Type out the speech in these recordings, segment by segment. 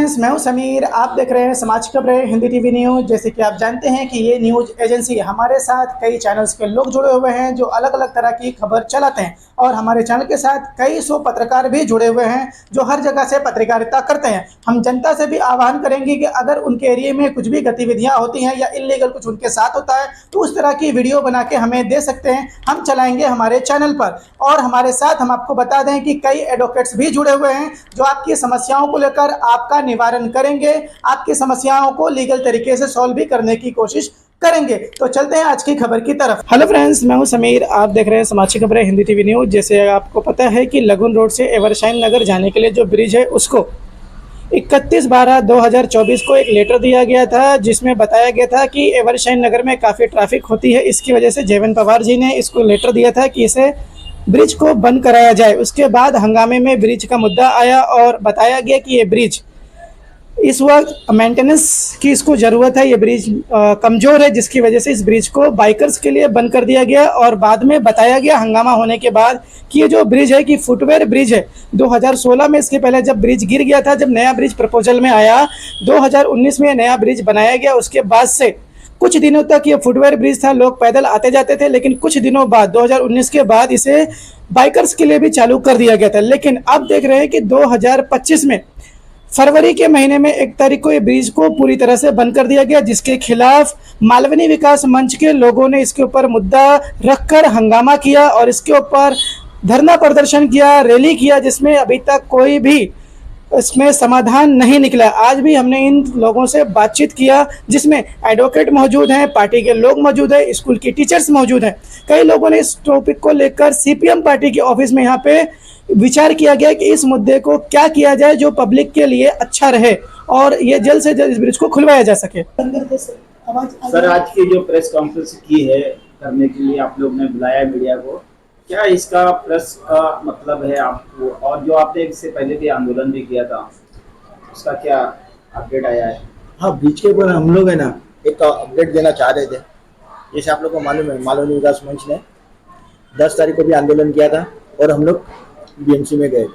Friends, मैं हूं समीर। आप देख रहे हैं समाज खबरें हिंदी टीवी न्यूज़। जैसे कि आप जानते हैं कि ये न्यूज़ एजेंसी हमारे साथ कई चैनल्स के लोग जुड़े हुए हैं जो अलग अलग तरह की खबर चलाते हैं, और हमारे चैनल के साथ कई सौ पत्रकार भी जुड़े हुए हैं जो हर जगह से पत्रकारिता करते हैं। हम जनता से भी आह्वान करेंगे कि अगर उनके एरिया में कुछ भी गतिविधियाँ होती हैं या इलीगल कुछ उनके साथ होता है तो उस तरह की वीडियो बना के हमें दे सकते हैं, हम चलाएंगे हमारे चैनल पर। और हमारे साथ हम आपको बता दें कि कई एडवोकेट्स भी जुड़े हुए हैं जो आपकी समस्याओं को लेकर आपका निवारण करेंगे, आपकी समस्याओं को लीगल तरीके से सॉल्व भी करने की कोशिश करेंगे। तो चलते हैं आज की खबर की तरफ। हेलो फ्रेंड्स, मैं हूं समीर। आप देख रहे हैं समाज की खबरें हिंदी टीवी न्यूज़। जैसे आपको पता है कि लगुन रोड से एवरशाइन नगर जाने के लिए जो ब्रिज है उसको 31/12/2024 को एक लेटर दिया गया था जिसमें बताया गया था कि एवरशाइन नगर में काफ़ी ट्रैफिक होती है। इसकी वजह से जयवंत पवार जी ने इसको लेटर दिया था कि इसे ब्रिज को बंद कराया जाए। उसके बाद हंगामे में ब्रिज का मुद्दा आया और बताया गया कि ये ब्रिज इस वक्त मेंटेनेंस की इसको ज़रूरत है, ये ब्रिज कमज़ोर है, जिसकी वजह से इस ब्रिज को बाइकर्स के लिए बंद कर दिया गया। और बाद में बताया गया हंगामा होने के बाद कि ये जो ब्रिज है कि फुटवेयर ब्रिज है। 2016 में इसके पहले जब ब्रिज गिर गया था, जब नया ब्रिज प्रपोजल में आया, 2019 में नया ब्रिज बनाया गया। उसके बाद से कुछ दिनों तक ये फुटवेयर ब्रिज था, लोग पैदल आते जाते थे, लेकिन कुछ दिनों बाद 2019 के बाद इसे बाइकर्स के लिए भी चालू कर दिया गया था। लेकिन अब देख रहे हैं कि 2025 में फरवरी के महीने में 1 तारीख को ये ब्रिज को पूरी तरह से बंद कर दिया गया, जिसके खिलाफ मालवनी विकास मंच के लोगों ने इसके ऊपर मुद्दा रखकर हंगामा किया और इसके ऊपर धरना प्रदर्शन किया, रैली किया, जिसमें अभी तक कोई भी इसमें समाधान नहीं निकला। आज भी हमने इन लोगों से बातचीत किया जिसमें एडवोकेट मौजूद हैं, पार्टी के लोग मौजूद हैं, स्कूल की टीचर्स मौजूद हैं। कई लोगों ने इस टॉपिक को लेकर सीपीएम पार्टी के ऑफिस में यहाँ पे विचार किया गया कि इस मुद्दे को क्या किया जाए जो पब्लिक के लिए अच्छा रहे और ये जल्द से जल्द इस ब्रिज को खुलवाया जा सके। सर, आज की जो प्रेस कॉन्फ्रेंस की है करने के लिए आप लोग ने बुलाया मीडिया को, क्या इसका प्रेस का मतलब है आपको? और जो आपने इससे पहले भी आंदोलन भी किया था उसका क्या अपडेट आया है? हाँ, ब्रिज के ऊपर हम लोग है ना एक अपडेट देना चाह रहे थे। जैसे आप लोग को मालूम है, मालवनी विकास मंच ने 10 तारीख को भी आंदोलन किया था और हम लोग बीएमसी में गए थे।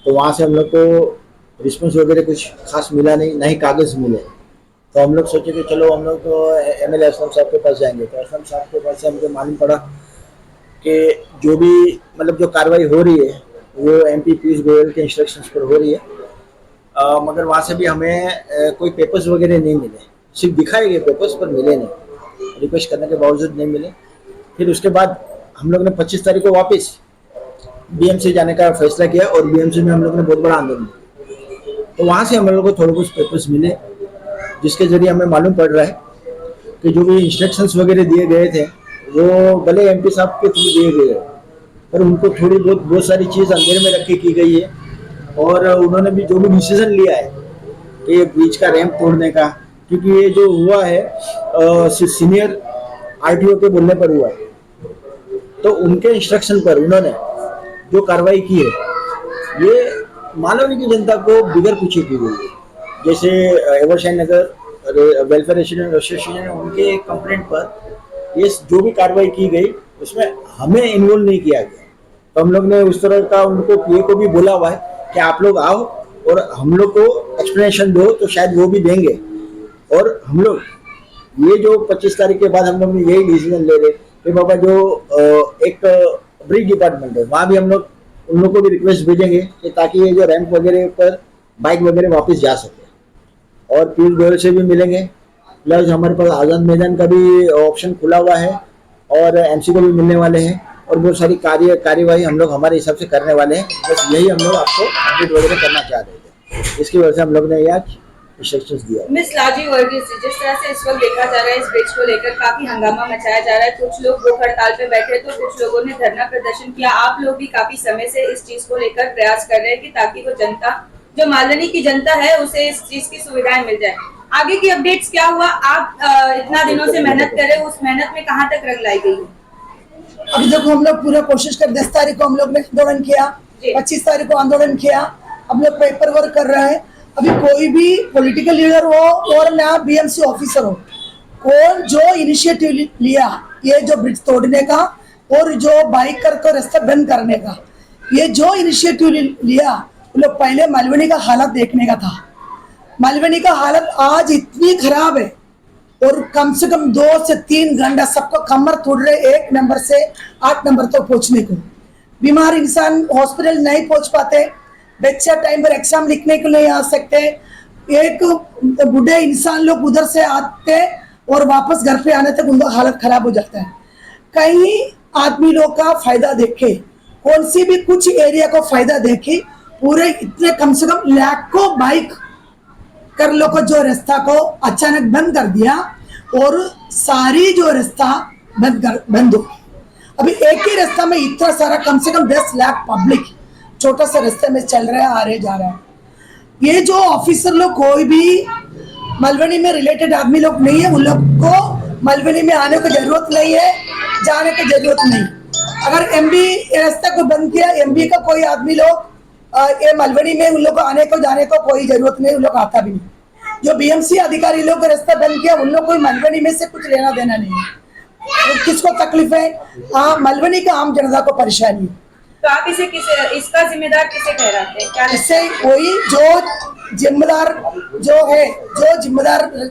तो वहाँ से हम लोग को रिस्पॉन्स वगैरह कुछ खास मिला नहीं, ना ही कागज़ मिले। तो हम लोग सोचे कि चलो हम लोग तो एमएलए असलम साहब के पास जाएंगे। तो असलम साहब के पास से हमको मालूम पड़ा कि जो भी मतलब जो कार्रवाई हो रही है वो एमपी पीयूष गोयल के इंस्ट्रक्शंस पर हो रही है। मगर वहाँ से भी हमें कोई पेपर्स वगैरह नहीं मिले, सिर्फ दिखाए गए पेपर्स पर मिले नहीं, रिक्वेस्ट करने के बावजूद नहीं मिले। फिर उसके बाद हम लोग ने 25 तारीख को वापस बीएमसी जाने का फैसला किया और बीएमसी में हम लोग ने बहुत बड़ा आंदोलन किया। तो वहाँ से हम लोग को थोड़े कुछ पेपर्स मिले जिसके जरिए हमें मालूम पड़ रहा है कि जो भी इंस्ट्रक्शंस वगैरह दिए गए थे वो भले एमपी साहब के थ्रू दिए गए हैं, पर उनको थोड़ी बहुत सारी चीज़ अंधेरे में रख के की गई है। और उन्होंने भी जो भी डिसीजन लिया है कि ब्रिज का रैंप तोड़ने का, क्योंकि ये जो हुआ है सीनियर आरटीओ के बोलने पर हुआ है, तो उनके इंस्ट्रक्शन पर उन्होंने जो कार्रवाई की है ये मालवनी की जनता को बिगड़ पूछे की गई है। जैसे एवरशाइन नगर वेलफेयर रेसिडेंट एसोसिएशन, उनके कंप्लेंट पर ये जो भी कार्रवाई की गई उसमें हमें इन्वॉल्व नहीं किया गया। तो हम लोग ने उस तरह का उनको पीए को भी बोला हुआ है कि आप लोग आओ और हम लोग को एक्सप्लेनेशन दो, तो शायद वो भी देंगे। और हम लोग ये जो 25 तारीख के बाद हम लोग यही डिसीजन ले रहे कि बाबा जो एक ब्रिज डिपार्टमेंट है वहाँ भी हम लोग उन लोग को भी रिक्वेस्ट भेजेंगे कि ताकि ये जो रैंप वगैरह पर बाइक वगैरह वापस जा सके। और पीयूष गोयल से भी मिलेंगे, प्लस हमारे पास आज़ाद मैदान का भी ऑप्शन खुला हुआ है और एमसी को भी मिलने वाले हैं और बहुत सारी कार्यवाही हम लोग हमारे हिसाब से करने वाले हैं। बस यही हम लोग आपको अपडेट वगैरह करना चाह रहे थे, इसकी वजह से हम लोग ने यह इंस्ट्रक्शंस दिया। मिस लाजी वर्गीस, जिस तरह से इस वक्त देखा जा रहा है इस ब्रिज को लेकर काफी हंगामा मचाया जा रहा है, कुछ लोग भूख हड़ताल पे बैठे तो कुछ लोगों ने धरना प्रदर्शन किया। आप लोग भी काफी समय से इस चीज को लेकर प्रयास कर रहे हैं कि ताकि वो जनता, जो मालवनी की जनता है, उसे इस चीज की सुविधाएं मिल जाए। आगे की अपडेट्स क्या हुआ? आप इतना दिनों से मेहनत कर रहे हो, उस मेहनत में कहाँ तक रंग लाई गई है? अभी देखो, हम लोग पूरा कोशिश कर 10 तारीख को हम लोग ने आंदोलन किया, 25 तारीख को आंदोलन किया, हम लोग पेपर वर्क कर रहे हैं। अभी कोई भी पॉलिटिकल लीडर हो और ना बीएमसी ऑफिसर हो, कौन जो इनिशिएटिव लिया ये जो ब्रिज तोड़ने का और जो बाइक कर रास्ता बंद करने का, ये जो इनिशिएटिव लिया, लोग पहले मालवनी का हालत देखने का था। मालवनी का हालत आज इतनी खराब है और कम से कम 2 से 3 घंटा सबको कमर तोड़ रहे 1 नंबर से 8 नंबर तक पहुंचने को। बीमार इंसान हॉस्पिटल नहीं पहुंच पाते, बच्चा टाइम पर एग्जाम लिखने को नहीं आ सकते, एक बूढ़े इंसान लोग उधर से आते और वापस घर पे आने तक उनका हालत खराब हो जाता है। कई आदमी लोग का फायदा देखे, कौन सी भी कुछ एरिया को फायदा देखे, पूरे इतने कम से कम लाखों बाइक कर लो को जो रास्ता को अचानक बंद कर दिया और सारी जो रास्ता बंद हो। अभी एक ही रास्ता में इतना सारा कम से कम 10 लाख पब्लिक छोटा सा रास्ते में चल रहा है, आ रहे जा रहा है। ये जो ऑफिसर लोग कोई भी मालवनी में रिलेटेड आदमी लोग नहीं है, उन लोग को मालवनी में आने की जरूरत नहीं है, जाने की जरूरत नहीं। अगर एमबी रास्ता को बंद किया, एमबी का कोई आदमी लोग ये मालवनी में उन लोग को आने को जाने को कोई जरूरत नहीं, उन लोग आता भी नहीं। जो बीएमसी अधिकारी लोग रास्ता बंद किया, उन लोग को मालवनी में से कुछ लेना देना नहीं है। तो किसको तकलीफ है? हाँ, मालवनी का आम जनता को परेशानी है। तो आप इसका जिम्मेदार किसे ठहराते हैं? क्या इससे कोई जो जिम्मेदार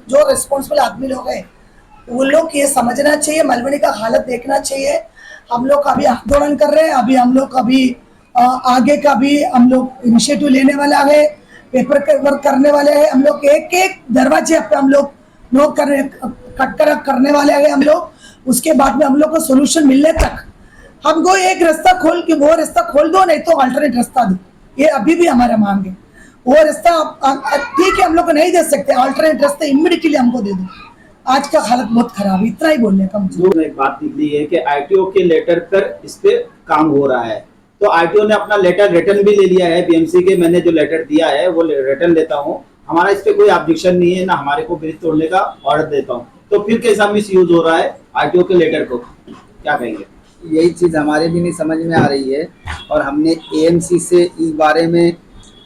जो रिस्पॉन्सिबल आदमी लोग हैं, उन लोग ये समझना चाहिए, मालवनी का हालत देखना चाहिए। हम लोग अभी आंदोलन कर रहे हैं, अभी हम लोग अभी आगे का भी हम लोग इनिशिएटिव लेने वाला है, पेपर वर्क करने वाले हैं। हम लोग एक दरवाजे पे हम लोग नोक करने वाले हैं हम लोग। उसके बाद में हम लोग को सोल्यूशन मिलने तक हमको एक रास्ता खोल के वो रास्ता खोल दो, नहीं तो अल्टरनेट रास्ता दो। ये अभी भी हमारा मांग है। वो रास्ता ठीक है, हम लोग को नहीं दे सकते, अल्टरनेट रास्ता इमीडिएटली हमको दे दो। आज का हालत बहुत खराब है, इतना ही बोलने का मुझे। एक बात निकली है कि आईटीओ के लेटर पर इस पे काम हो रहा है, तो आईटीओ ने अपना लेटर रिटर्न भी ले लिया है। बीएमसी के मैंने जो लेटर दिया है वो रिटर्न लेता हूँ, हमारा इस पे कोई ऑब्जेक्शन नहीं है, ना हमारे को ब्रिज तोड़ने का ऑर्डर देता हूँ। तो फिर कैसा मिस यूज हो रहा है आईटीओ के लेटर को, क्या कहेंगे? यही चीज़ हमारे भी नहीं समझ में आ रही है। और हमने एएमसी से इस बारे में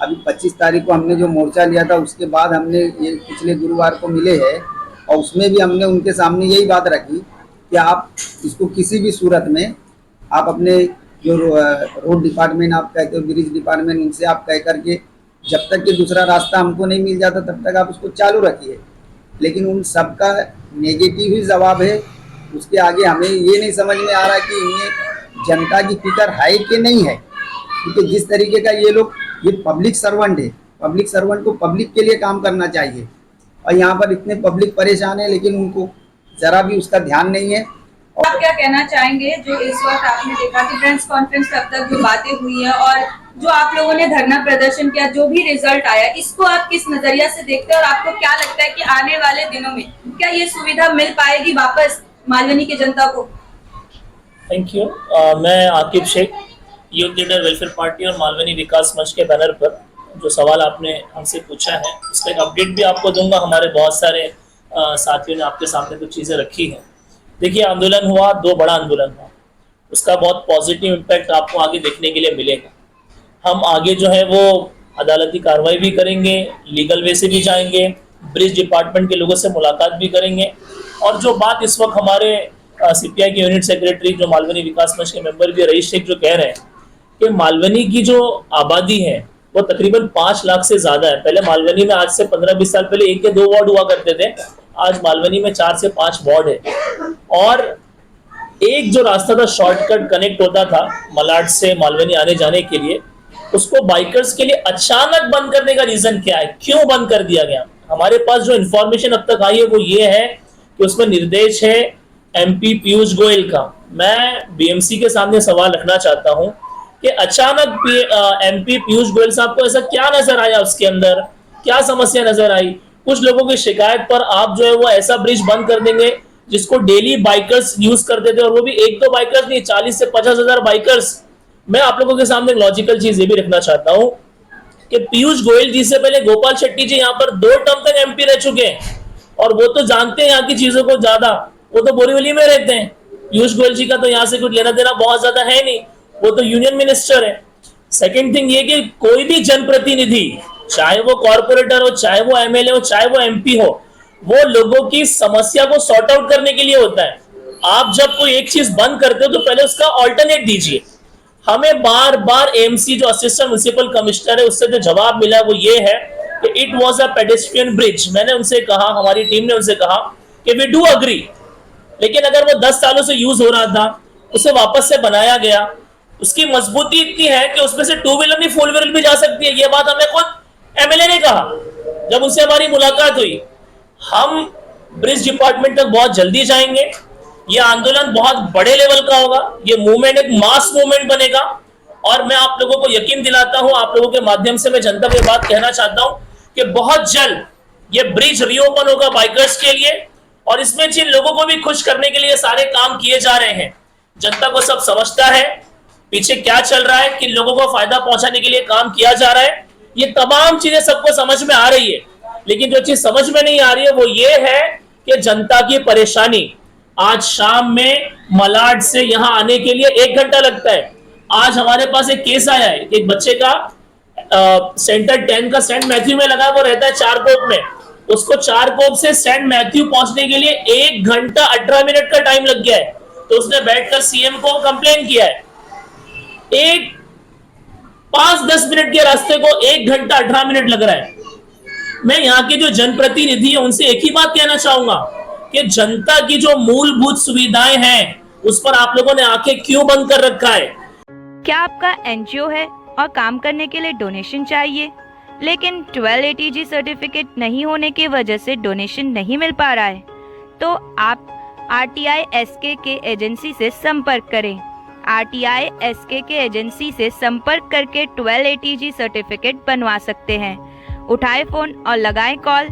अभी 25 तारीख को हमने जो मोर्चा लिया था, उसके बाद हमने ये पिछले गुरुवार को मिले हैं और उसमें भी हमने उनके सामने यही बात रखी कि आप इसको किसी भी सूरत में आप अपने जो रोड डिपार्टमेंट आप कहते हो, ब्रिज डिपार्टमेंट, उनसे आप कह करके जब तक कि दूसरा रास्ता हमको नहीं मिल जाता तब तक आप उसको चालू रखिए। लेकिन उन सबका नेगेटिव ही जवाब है। उसके आगे हमें ये नहीं समझ में आ रहा कि इन्हें जनता की फिक्र है कि नहीं है, क्योंकि जिस तरीके का ये लोग, ये पब्लिक सर्वेंट है, पब्लिक सर्वेंट को पब्लिक के लिए काम करना चाहिए। और यहाँ पर इतने पब्लिक परेशान है, लेकिन उनको जरा भी उसका ध्यान नहीं है। आप क्या कहना चाहेंगे जो इस वक्त आपने देखा कि प्रेस कॉन्फ्रेंस तब तक जो बातें हुई है और जो आप लोगों ने धरना प्रदर्शन किया, जो भी रिजल्ट आया, इसको आप किस नजरिया से देखते हैं और आपको क्या लगता है कि आने वाले दिनों में क्या ये सुविधा मिल पाएगी वापस मालवनी की जनता को? Thank you. मैं Aqib Shaikh, youth leader welfare party और मालवनी विकास मंच के बैनर पर जो सवाल आपने हमसे पूछा है उसका एक अपडेट भी आपको दूंगा। हमारे बहुत सारे साथियों ने आपके सामने कुछ चीज़ें रखी हैं। देखिए, आंदोलन हुआ, 2 बड़ा आंदोलन हुआ, उसका बहुत पॉजिटिव इम्पैक्ट आपको आगे देखने के लिए मिलेगा। हम आगे जो है वो अदालती कार्रवाई भी करेंगे, लीगल वे से भी जाएंगे, ब्रिज डिपार्टमेंट के लोगों से मुलाकात भी करेंगे। और जो बात इस वक्त हमारे सीपीआई के यूनिट सेक्रेटरी जो मालवनी विकास मंच के मेंबर भी रईस शेख जो कह रहे हैं कि मालवनी की जो आबादी है वो तकरीबन 5 लाख से ज़्यादा है। पहले मालवनी में आज से 15-20 साल पहले 1 या 2 वार्ड हुआ करते थे, आज मालवनी में 4 से 5 वार्ड है। और एक जो रास्ता था शॉर्टकट कनेक्ट होता था मलाड से मालवनी आने जाने के लिए, उसको बाइकर्स के लिए अचानक बंद करने का रीजन क्या है, क्यों बंद कर दिया गया? हमारे पास जो इन्फॉर्मेशन अब तक आई है वो ये है कि उसमें निर्देश है एमपी पीयूष गोयल का। मैं बीएमसी के सामने सवाल रखना चाहता हूं कि अचानक एमपी पीयूष गोयल साहब को ऐसा क्या नजर आया, उसके अंदर क्या समस्या नजर आई? कुछ लोगों की शिकायत पर आप जो है वो ऐसा ब्रिज बंद कर देंगे जिसको डेली बाइकर्स यूज करते थे, और वो भी 1-2 बाइकर्स नहीं, 40 से 50 हजार बाइकर्स। मैं आप लोगों के सामने लॉजिकल चीज ये भी रखना चाहता हूं कि पीयूष गोयल जी से पहले गोपाल शेट्टी जी यहाँ पर 2 टर्म तक एमपी रह चुके हैं और वो तो जानते हैं यहाँ की चीजों को ज्यादा, वो तो बोरीवली में रहते हैं। पीयूष गोयल जी का तो यहाँ से कुछ लेना देना बहुत ज्यादा है नहीं, वो तो यूनियन मिनिस्टर है। सेकेंड थिंग ये कि कोई भी जनप्रतिनिधि, चाहे वो कॉर्पोरेटर हो, चाहे वो एमएलए हो, चाहे वो एमपी हो, वो लोगों की समस्या को सॉर्ट आउट करने के लिए होता है। आप जब कोई एक चीज बंद करते हो तो पहले उसका ऑल्टरनेट दीजिए। हमें बार बार एमसी जो असिस्टेंट म्युनिसिपल कमिश्नर है उससे जो जवाब मिला वो ये है कि it was a pedestrian bridge. मैंने उनसे कहा, हमारी टीम ने उनसे कहा कि वी डू अग्री, लेकिन अगर वो 10 सालों से यूज हो रहा था, उसे वापस से बनाया गया, उसकी मजबूती इतनी है कि उसमें से 2 व्हीलर नहीं 4 व्हीलर भी जा सकती है। ये बात हमें खुद एमएलए ने कहा जब उनसे हमारी मुलाकात हुई। हम ब्रिज डिपार्टमेंट तक बहुत जल्दी जाएंगे। ये आंदोलन बहुत बड़े लेवल का होगा, ये मूवमेंट एक मास मूवमेंट बनेगा, और मैं आप लोगों को यकीन दिलाता हूं, आप लोगों के माध्यम से मैं जनता को बात कहना चाहता हूं कि बहुत जल्द ये ब्रिज रीओपन होगा बाइकर्स के लिए, और इसमें जिन लोगों को भी खुश करने के लिए सारे काम किए जा रहे हैं, जनता को सब समझता है पीछे क्या चल रहा है, किन लोगों को फायदा पहुंचाने के लिए काम किया जा रहा है, ये तमाम चीजें सबको समझ में आ रही है। लेकिन जो चीज समझ में नहीं आ रही है वो ये है कि जनता की परेशानी। आज शाम में मलाड से यहां आने के लिए 1 घंटा लगता है। आज हमारे पास एक केस आया है, एक बच्चे का सेंटर 10 का सेंट मैथ्यू में लगा, वो रहता है चारकोप में, उसको चारकोप से सेंट मैथ्यू पहुंचने के लिए 1 घंटा 18 मिनट का टाइम लग गया है। तो उसने बैठकर सीएम को कंप्लेन किया है। 5-10 मिनट के रास्ते को 1 घंटा 18 मिनट लग रहा है। मैं यहाँ के जो जनप्रतिनिधि है उनसे एक ही बात कहना चाहूंगा कि जनता की जो मूलभूत सुविधाएं हैं उस पर आप लोगों ने आंखें क्यों बंद कर रखा है। क्या आपका एनजीओ है और काम करने के लिए डोनेशन चाहिए, लेकिन 12 ATG सर्टिफिकेट नहीं होने की वजह से डोनेशन नहीं मिल पा रहा है, तो आप RTI SK के एजेंसी से संपर्क करें। RTI SK के एजेंसी से संपर्क करके 12 ATG सर्टिफिकेट बनवा सकते हैं। उठाए फोन और लगाएं कॉल